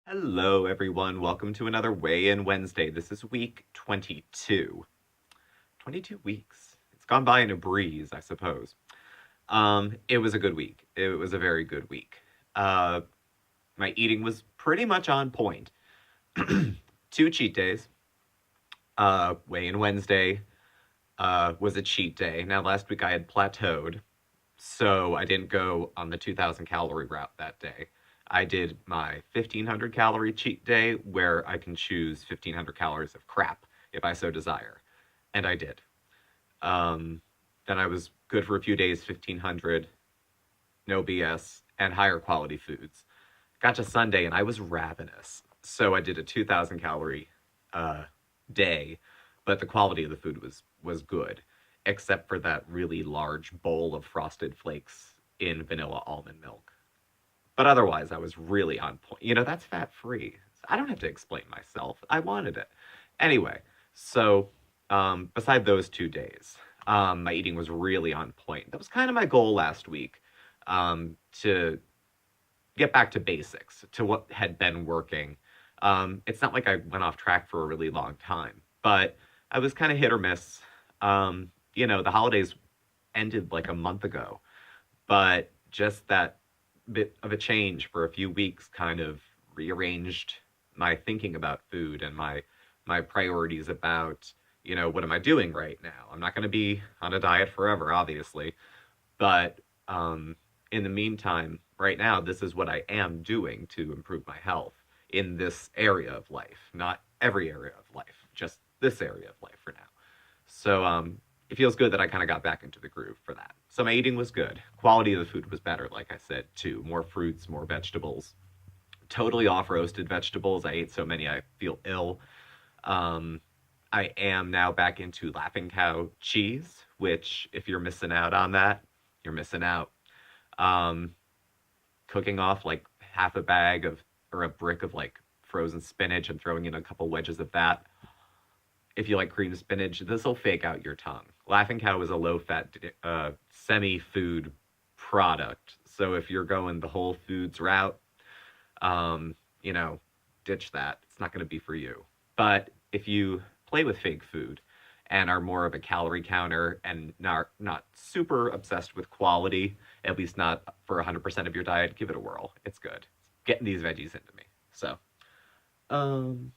Hello, everyone. Welcome to another Weigh In Wednesday. This is week 22. 22 weeks. It's gone by in a breeze, I suppose. It was a good week. It was a very good week. Uh, my eating was pretty much on point. Two cheat days. Weigh In Wednesday was a cheat day. Now, last week I had plateaued, so I didn't go on the 2,000 calorie route that day. I did my 1,500 calorie cheat day where I can choose 1,500 calories of crap if I so desire. And I did. Um, then I was good for a few days, 1,500, no BS, and higher quality foods. Got to Sunday and I was ravenous. So I did a 2,000 calorie uh, day, but the quality of the food was good, except for that really large bowl of frosted flakes in vanilla almond milk. But otherwise, I was really on point. That's fat free. I don't have to explain myself. I wanted it. Anyway, so beside those 2 days, my eating was really on point. That was kind of my goal last week, to get back to basics, to what had been working. It's not like I went off track for a really long time, but I was kind of hit or miss. The holidays ended like a month ago, but just that bit of a change for a few weeks kind of rearranged my thinking about food and my priorities about, what am I doing right now? I'm not going to be on a diet forever, obviously, but in the meantime, right now, this is what I am doing to improve my health in this area of life, not every area of life, just this area of life for now. So it feels good that I kind of got back into the groove for that. So my eating was good. Quality of the food was better, like I said, too. More fruits, more vegetables. Totally off roasted vegetables. I ate so many I feel ill. Um, I am now back into Laughing Cow cheese, which if you're missing out on that, you're missing out. Um, Cooking off like half a bag of or a brick of like frozen spinach and throwing in a couple wedges of that. If you like cream spinach, this will fake out your tongue. Laughing Cow is a low fat semi food product. So if you're going the Whole Foods route, um, you know, ditch that. It's not going to be for you. But if you play with fake food and are more of a calorie counter and not super obsessed with quality, at least not for 100% of your diet, give it a whirl. It's good. Getting these veggies into me. So, um,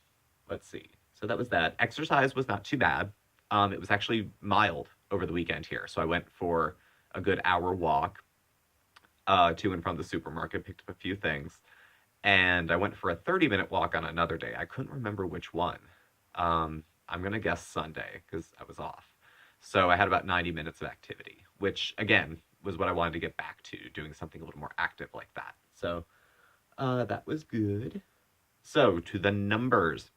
let's see. So that was that. Exercise was not too bad. It was actually mild over the weekend here. So I went for a good hour walk to and from the supermarket, picked up a few things, and I went for a 30-minute walk on another day. I couldn't remember which one. I'm going to guess Sunday because I was off. So I had about 90 minutes of activity, which again was what I wanted to get back to, doing something a little more active like that. So that was good. So to the numbers.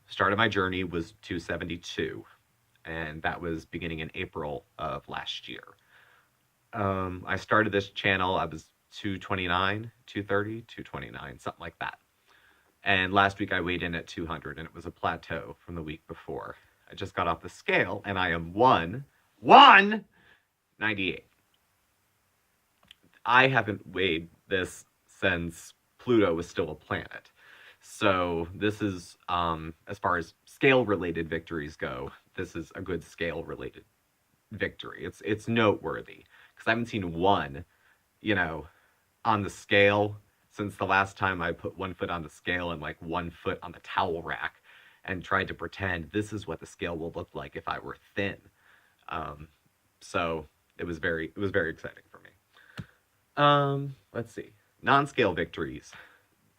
Start of my journey was 272, and that was beginning in April of last year. I started this channel, I was 229, 230, 229, something like that. And last week I weighed in at 200, and it was a plateau from the week before. I just got off the scale, and I am 198. I haven't weighed this since Pluto was still a planet. So this is, as far as scale related victories go, this is a good scale related victory. It's noteworthy because I haven't seen one, you know, on the scale since the last time I put 1 foot on the scale and like 1 foot on the towel rack and tried to pretend this is what the scale will look like if I were thin. So it was very exciting for me. Let's see, non-scale victories,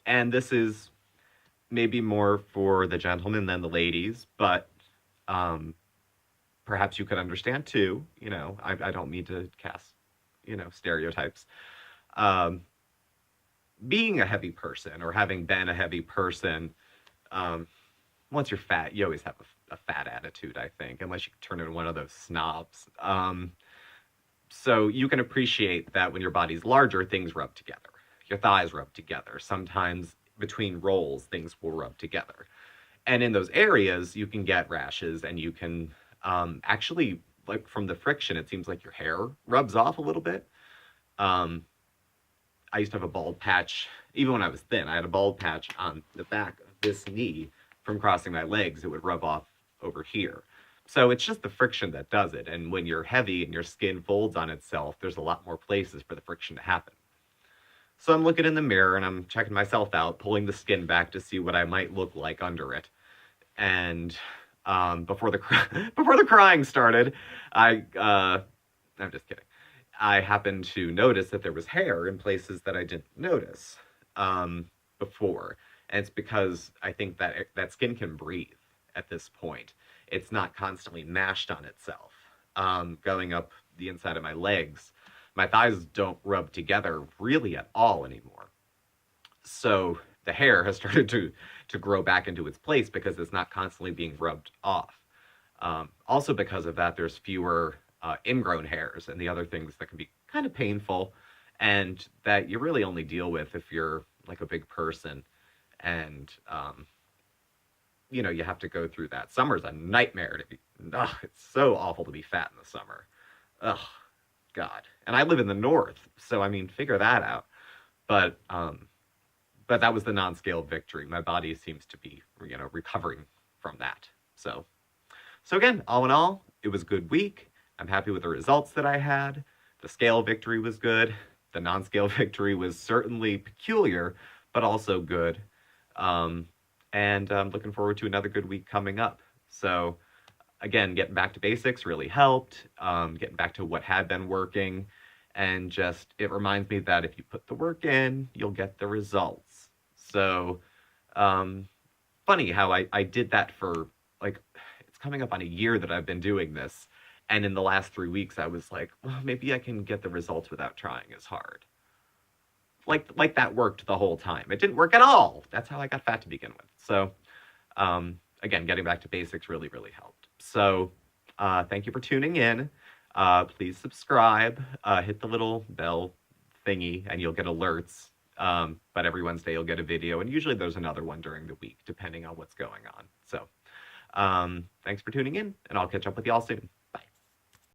and this is maybe more for the gentlemen than the ladies, but um, perhaps you could understand too. I don't mean to cast, stereotypes. Um, Being a heavy person or having been a heavy person, um, once you're fat, you always have a fat attitude, I think, unless you turn into one of those snobs. So you can appreciate that when your body's larger, things rub together. Your thighs rub together. Sometimes between rolls, things will rub together. And in those areas, you can get rashes and you can actually, like from the friction, it seems like your hair rubs off a little bit. Um, I used to have a bald patch. Even when I was thin, I had a bald patch on the back of this knee from crossing my legs. It would rub off over here. So it's just the friction that does it. And when you're heavy and your skin folds on itself, there's a lot more places for the friction to happen. So I'm looking in the mirror and I'm checking myself out, pulling the skin back to see what I might look like under it. And before the before the crying started, I'm just kidding. I happened to notice that there was hair in places that I didn't notice before, and it's because I think that that skin can breathe at this point. It's not constantly mashed on itself. Going up the inside of my legs, my thighs don't rub together really at all anymore. So the hair has started to grow back into its place because it's not constantly being rubbed off. Also, because of that, there's fewer ingrown hairs and the other things that can be kind of painful, and that you really only deal with if you're like a big person, and you have to go through that. Summer's a nightmare to be. Ugh, it's so awful to be fat in the summer. Ugh, God. And I live in the north, so I mean, figure that out. But that was the Nonscale victory. My body seems to be, recovering from that. So again, all in all, it was a good week. I'm happy with the results that I had. The scale victory was good. The non-scale victory was certainly peculiar, but also good. And I'm looking forward to another good week coming up. So again, getting back to basics really helped. Getting back to what had been working. And just, it reminds me that if you put the work in, you'll get the results. So funny how I did that for, like, it's coming up on a year that I've been doing this. And in the last 3 weeks, I was like, well, maybe I can get the results without trying as hard. Like that worked the whole time. It didn't work at all. That's how I got fat to begin with. So again, getting back to basics really, really helped. So thank you for tuning in. Please subscribe, hit the little bell thingy, and you'll get alerts. But every Wednesday you'll get a video, and usually there's another one during the week, depending on what's going on. So thanks for tuning in, and I'll catch up with y'all soon.